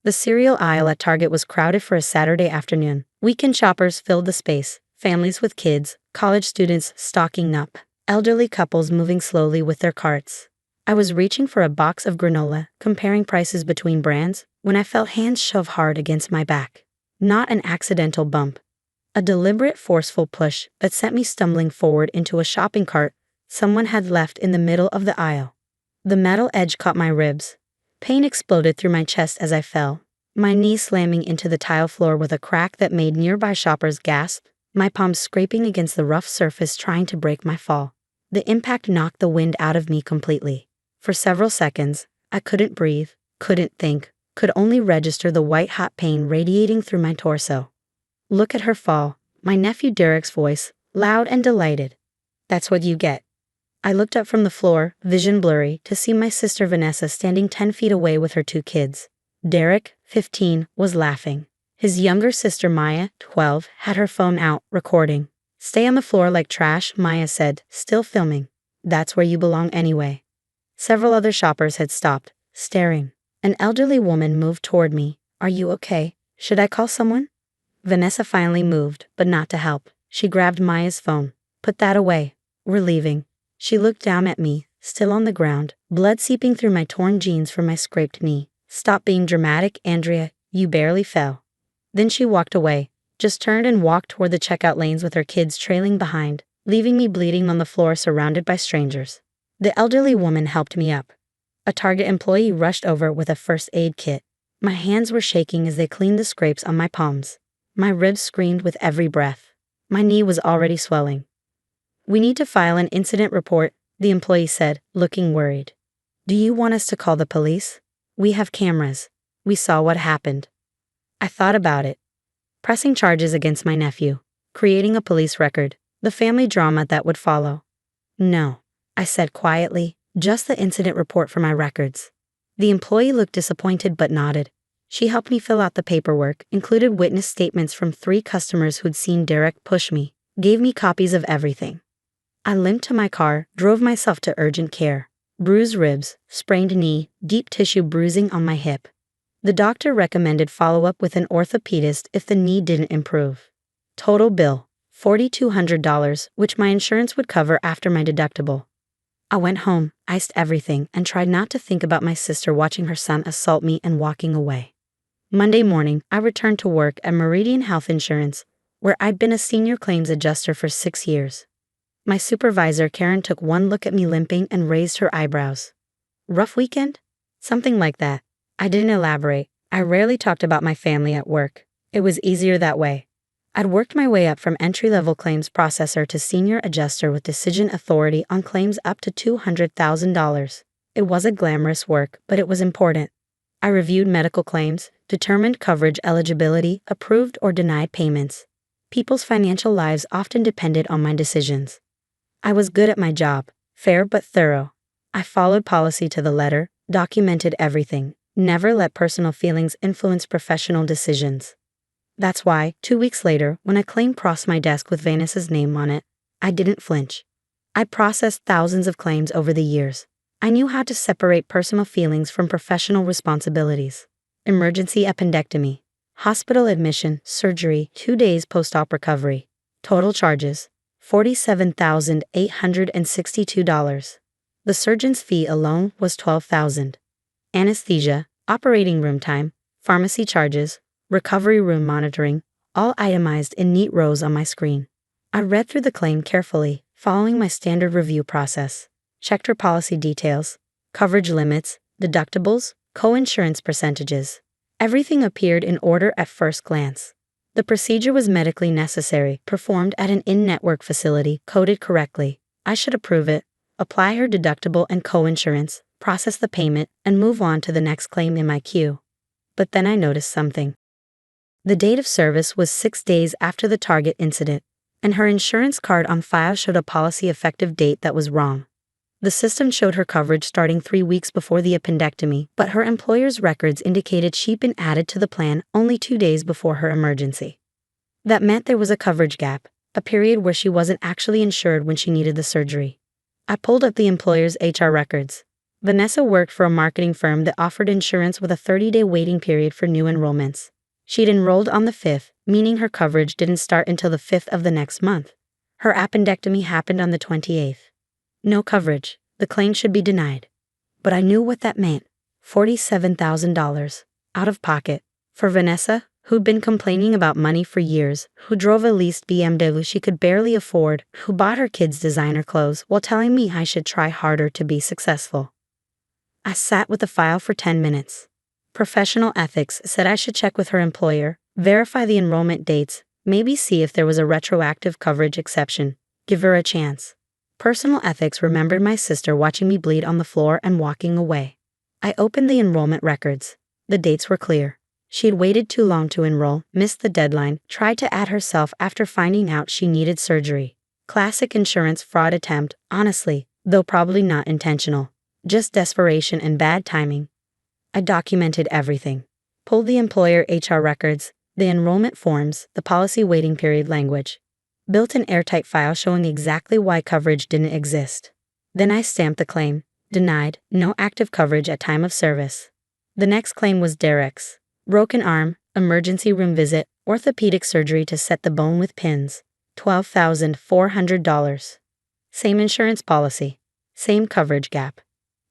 The cereal aisle at Target was crowded for a Saturday afternoon. Weekend shoppers filled the space, families with kids, college students stocking up, elderly couples moving slowly with their carts. I was reaching for a box of granola, comparing prices between brands, when I felt hands shove hard against my back. Not an accidental bump. A deliberate, forceful push that sent me stumbling forward into a shopping cart someone had left in the middle of the aisle. The metal edge caught my ribs. Pain exploded through my chest as I fell, my knee slamming into the tile floor with a crack that made nearby shoppers gasp, my palms scraping against the rough surface trying to break my fall. The impact knocked the wind out of me completely. For several seconds, I couldn't breathe, couldn't think, could only register the white-hot pain radiating through my torso. "Look at her fall," my nephew Derek's voice, loud and delighted. "That's what you get." I looked up from the floor, vision blurry, to see my sister Vanessa standing 10 feet away with her 2 kids. Derek, 15, was laughing. His younger sister Maya, 12, had her phone out, recording. "Stay on the floor like trash," Maya said, still filming. "That's where you belong anyway." Several other shoppers had stopped, staring. An elderly woman moved toward me. "Are you okay? Should I call someone?" Vanessa finally moved, but not to help. She grabbed Maya's phone. "Put that away. We're leaving." She looked down at me, still on the ground, blood seeping through my torn jeans from my scraped knee. "Stop being dramatic, Andrea. You barely fell." Then she walked away, just turned and walked toward the checkout lanes with her kids trailing behind, leaving me bleeding on the floor surrounded by strangers. The elderly woman helped me up. A Target employee rushed over with a first aid kit. My hands were shaking as they cleaned the scrapes on my palms. My ribs screamed with every breath. My knee was already swelling. "We need to file an incident report," the employee said, looking worried. "Do you want us to call the police? We have cameras. We saw what happened." I thought about it. Pressing charges against my nephew. Creating a police record. The family drama that would follow. "No," I said quietly, "just the incident report for my records." The employee looked disappointed but nodded. She helped me fill out the paperwork, included witness statements from 3 customers who'd seen Derek push me, gave me copies of everything. I limped to my car, drove myself to urgent care. Bruised ribs, sprained knee, deep tissue bruising on my hip. The doctor recommended follow-up with an orthopedist if the knee didn't improve. Total bill, $4,200, which my insurance would cover after my deductible. I went home, iced everything, and tried not to think about my sister watching her son assault me and walking away. Monday morning, I returned to work at Meridian Health Insurance, where I'd been a senior claims adjuster for 6 years. My supervisor, Karen, took one look at me limping and raised her eyebrows. "Rough weekend?" "Something like that." I didn't elaborate. I rarely talked about my family at work. It was easier that way. I'd worked my way up from entry-level claims processor to senior adjuster with decision authority on claims up to $200,000. It wasn't glamorous work, but it was important. I reviewed medical claims, determined coverage eligibility, approved or denied payments. People's financial lives often depended on my decisions. I was good at my job, fair but thorough. I followed policy to the letter, documented everything, never let personal feelings influence professional decisions. That's why, 2 weeks later, when a claim crossed my desk with Vanessa's name on it, I didn't flinch. I processed thousands of claims over the years. I knew how to separate personal feelings from professional responsibilities. Emergency appendectomy, hospital admission, surgery, 2 days post-op recovery. Total charges, $47,862. The surgeon's fee alone was $12,000. Anesthesia, operating room time, pharmacy charges, recovery room monitoring, all itemized in neat rows on my screen. I read through the claim carefully, following my standard review process. Checked her policy details, coverage limits, deductibles, co-insurance percentages. Everything appeared in order at first glance. The procedure was medically necessary, performed at an in-network facility, coded correctly. I should approve it, apply her deductible and co-insurance, process the payment, and move on to the next claim in my queue. But then I noticed something. The date of service was 6 days after the Target incident, and her insurance card on file showed a policy effective date that was wrong. The system showed her coverage starting 3 weeks before the appendectomy, but her employer's records indicated she'd been added to the plan only 2 days before her emergency. That meant there was a coverage gap, a period where she wasn't actually insured when she needed the surgery. I pulled up the employer's HR records. Vanessa worked for a marketing firm that offered insurance with a 30-day waiting period for new enrollments. She'd enrolled on the 5th, meaning her coverage didn't start until the 5th of the next month. Her appendectomy happened on the 28th. No coverage. The claim should be denied. But I knew what that meant. $47,000. Out of pocket. For Vanessa, who'd been complaining about money for years, who drove a leased BMW she could barely afford, who bought her kids designer clothes while telling me I should try harder to be successful. I sat with the file for 10 minutes. Professional ethics said I should check with her employer, verify the enrollment dates, maybe see if there was a retroactive coverage exception, give her a chance. Personal ethics remembered my sister watching me bleed on the floor and walking away. I opened the enrollment records. The dates were clear. She'd waited too long to enroll, missed the deadline, tried to add herself after finding out she needed surgery. Classic insurance fraud attempt, honestly, though probably not intentional. Just desperation and bad timing. I documented everything. Pulled the employer HR records, the enrollment forms, the policy waiting period language. Built an airtight file showing exactly why coverage didn't exist. Then I stamped the claim. Denied, no active coverage at time of service. The next claim was Derek's. Broken arm, emergency room visit, orthopedic surgery to set the bone with pins. $12,400. Same insurance policy. Same coverage gap.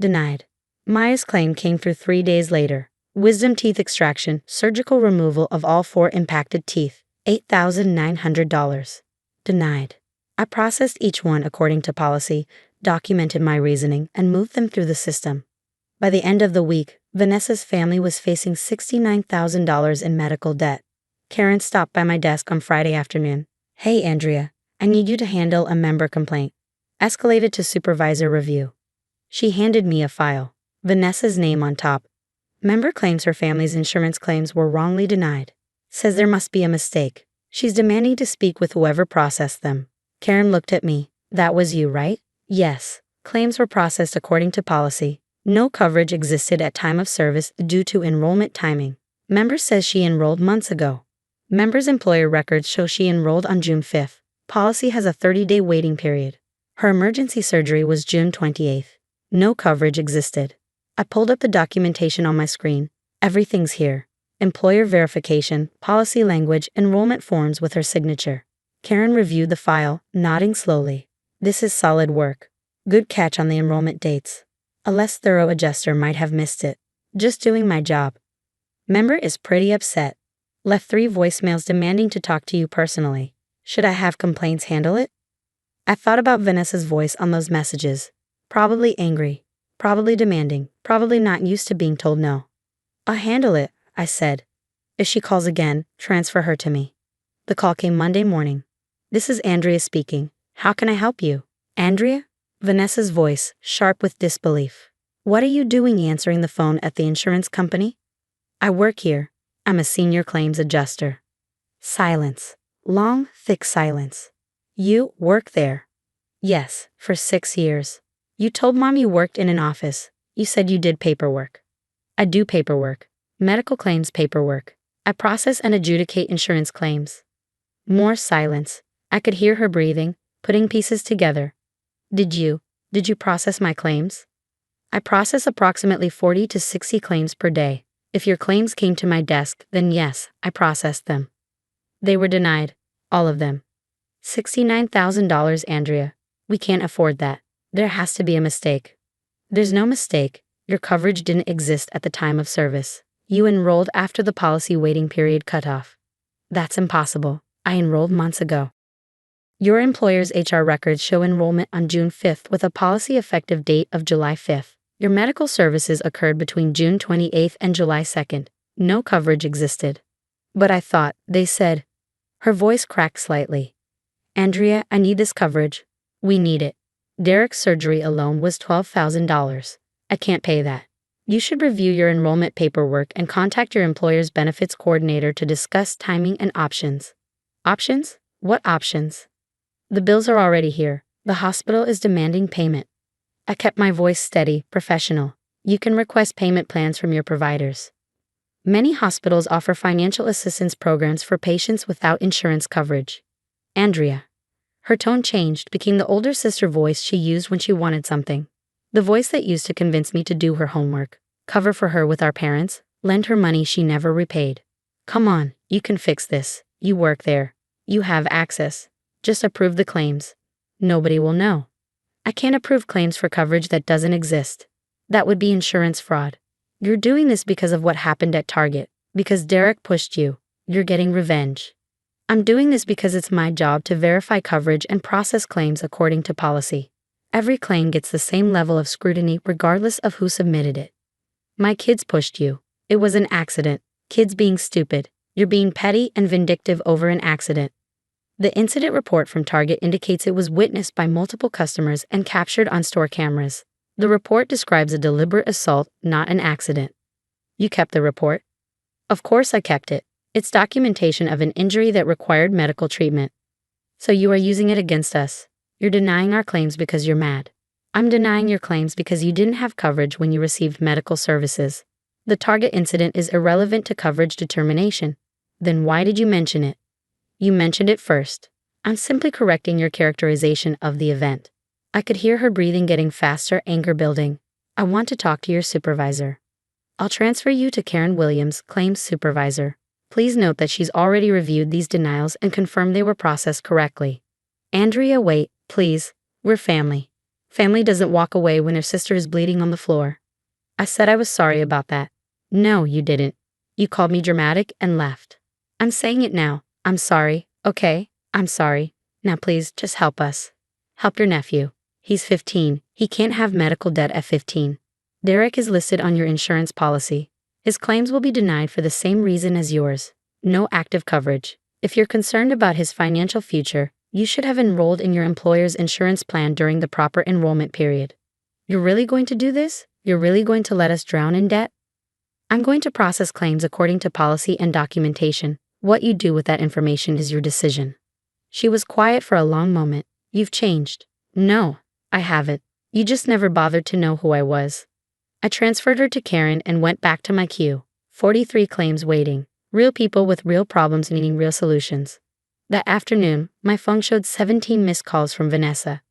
Denied. Maya's claim came through 3 days later. Wisdom teeth extraction, surgical removal of all 4 impacted teeth. $8,900. Denied. I processed each one according to policy, documented my reasoning, and moved them through the system. By the end of the week, Vanessa's family was facing $69,000 in medical debt. Karen stopped by my desk on Friday afternoon. "Hey, Andrea, I need you to handle a member complaint." Escalated to supervisor review. She handed me a file. Vanessa's name on top. Member claims her family's insurance claims were wrongly denied. Says there must be a mistake. She's demanding to speak with whoever processed them. Karen looked at me. "That was you, right?" "Yes." Claims were processed according to policy. No coverage existed at time of service due to enrollment timing. Member says she enrolled months ago. Member's employer records show she enrolled on June 5th. Policy has a 30-day waiting period. Her emergency surgery was June 28th. No coverage existed. I pulled up the documentation on my screen. Everything's here. Employer verification, policy language, enrollment forms with her signature. Karen reviewed the file, nodding slowly. "This is solid work. Good catch on the enrollment dates. A less thorough adjuster might have missed it. Just doing my job." Member is pretty upset. Left 3 voicemails demanding to talk to you personally. Should I have complaints handle it? I thought about Vanessa's voice on those messages. Probably angry. Probably demanding. Probably not used to being told no. "I'll handle it," I said. "If she calls again, transfer her to me." The call came Monday morning. "This is Andrea speaking. How can I help you?" "Andrea?" Vanessa's voice, sharp with disbelief. "What are you doing answering the phone at the insurance company?" "I work here. I'm a senior claims adjuster." Silence. Long, thick silence. "You work there?" "Yes, for 6 years." "You told Mom you worked in an office. You said you did paperwork." "I do paperwork. Medical claims paperwork. I process and adjudicate insurance claims." More silence. I could hear her breathing, putting pieces together. Did you process my claims?" "I process approximately 40 to 60 claims per day. If your claims came to my desk, then yes, I processed them." "They were denied. All of them." $69,000, Andrea. We can't afford that. There has to be a mistake." "There's no mistake. Your coverage didn't exist at the time of service. You enrolled after the policy waiting period cutoff." "That's impossible. I enrolled months ago." "Your employer's HR records show enrollment on June 5th with a policy effective date of July 5th. Your medical services occurred between June 28th and July 2nd. No coverage existed." "But I thought, they said..." Her voice cracked slightly. "Andrea, I need this coverage. We need it. Derek's surgery alone was $12,000. I can't pay that. You should review your enrollment paperwork and contact your employer's benefits coordinator to discuss timing and options." "Options? What options?" "The bills are already here. The hospital is demanding payment." I kept my voice steady, professional. "You can request payment plans from your providers. Many hospitals offer financial assistance programs for patients without insurance coverage." "Andrea." Her tone changed, became the older sister voice she used when she wanted something. The voice that used to convince me to do her homework, cover for her with our parents, lend her money she never repaid. Come on, you can fix this. You work there. You have access. Just approve the claims. Nobody will know. I can't approve claims for coverage that doesn't exist. That would be insurance fraud. You're doing this because of what happened at Target, because Derek pushed you. You're getting revenge. I'm doing this because it's my job to verify coverage and process claims according to policy. Every claim gets the same level of scrutiny regardless of who submitted it. My kids pushed you. It was an accident. Kids being stupid. You're being petty and vindictive over an accident. The incident report from Target indicates it was witnessed by multiple customers and captured on store cameras. The report describes a deliberate assault, not an accident. You kept the report? Of course I kept it. It's documentation of an injury that required medical treatment. So you are using it against us. You're denying our claims because you're mad. I'm denying your claims because you didn't have coverage when you received medical services. The Target incident is irrelevant to coverage determination. Then why did you mention it? You mentioned it first. I'm simply correcting your characterization of the event. I could hear her breathing getting faster, anger building. I want to talk to your supervisor. I'll transfer you to Karen Williams, claims supervisor. Please note that she's already reviewed these denials and confirmed they were processed correctly. Andrea, wait, please. We're family. Family doesn't walk away when their sister is bleeding on the floor. I said I was sorry about that. No, you didn't. You called me dramatic and left. I'm saying it now. I'm sorry, okay? I'm sorry. Now please, just help us. Help your nephew. He's 15. He can't have medical debt at 15. Derek is listed on your insurance policy. His claims will be denied for the same reason as yours. No active coverage. If you're concerned about his financial future, you should have enrolled in your employer's insurance plan during the proper enrollment period. You're really going to do this? You're really going to let us drown in debt? I'm going to process claims according to policy and documentation. What you do with that information is your decision. She was quiet for a long moment. You've changed. No, I haven't. You just never bothered to know who I was. I transferred her to Karen and went back to my queue. 43 claims waiting. Real people with real problems needing real solutions. That afternoon, my phone showed 17 missed calls from Vanessa.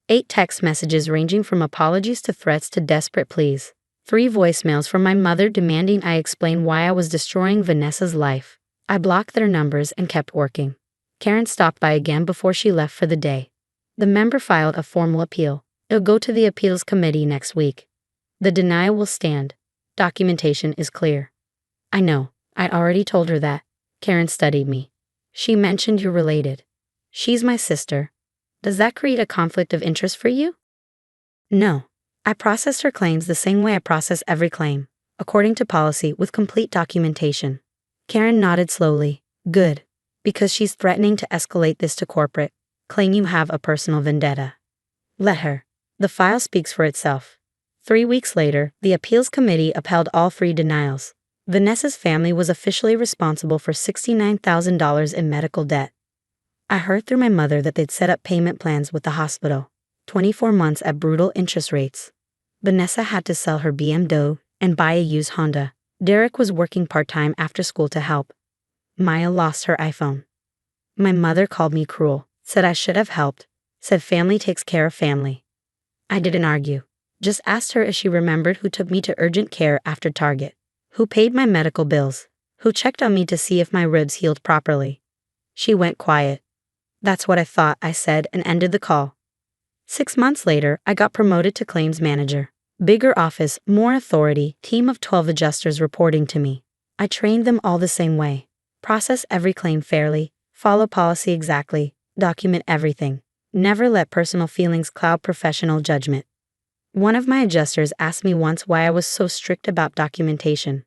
8 text messages ranging from apologies to threats to desperate pleas. 3 voicemails from my mother demanding I explain why I was destroying Vanessa's life. I blocked their numbers and kept working. Karen stopped by again before she left for the day. The member filed a formal appeal. It'll go to the appeals committee next week. The denial will stand. Documentation is clear. I know. I already told her that. Karen studied me. She mentioned you're related. She's my sister. Does that create a conflict of interest for you? No. I processed her claims the same way I process every claim, according to policy with complete documentation. Karen nodded slowly. Good. Because she's threatening to escalate this to corporate, claim you have a personal vendetta. Let her. The file speaks for itself. 3 weeks later, the appeals committee upheld all 3 denials. Vanessa's family was officially responsible for $69,000 in medical debt. I heard through my mother that they'd set up payment plans with the hospital. 24 months at brutal interest rates. Vanessa had to sell her BMW and buy a used Honda. Derek was working part-time after school to help. Maya lost her iPhone. My mother called me cruel, said I should have helped, said family takes care of family. I didn't argue. Just asked her if she remembered who took me to urgent care after Target, who paid my medical bills, who checked on me to see if my ribs healed properly. She went quiet. That's what I thought, I said, and ended the call. 6 months later, I got promoted to claims manager. Bigger office, more authority, team of 12 adjusters reporting to me. I trained them all the same way. Process every claim fairly, follow policy exactly, document everything. Never let personal feelings cloud professional judgment. One of my adjusters asked me once why I was so strict about documentation.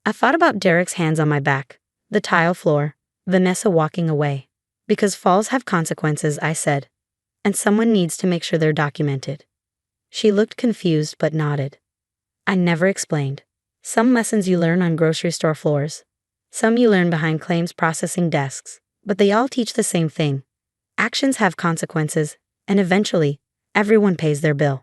I thought about Derek's hands on my back, the tile floor, Vanessa walking away. Because falls have consequences, I said. And someone needs to make sure they're documented. She looked confused but nodded. I never explained. Some lessons you learn on grocery store floors. Some you learn behind claims processing desks. But they all teach the same thing. Actions have consequences, and eventually, everyone pays their bill.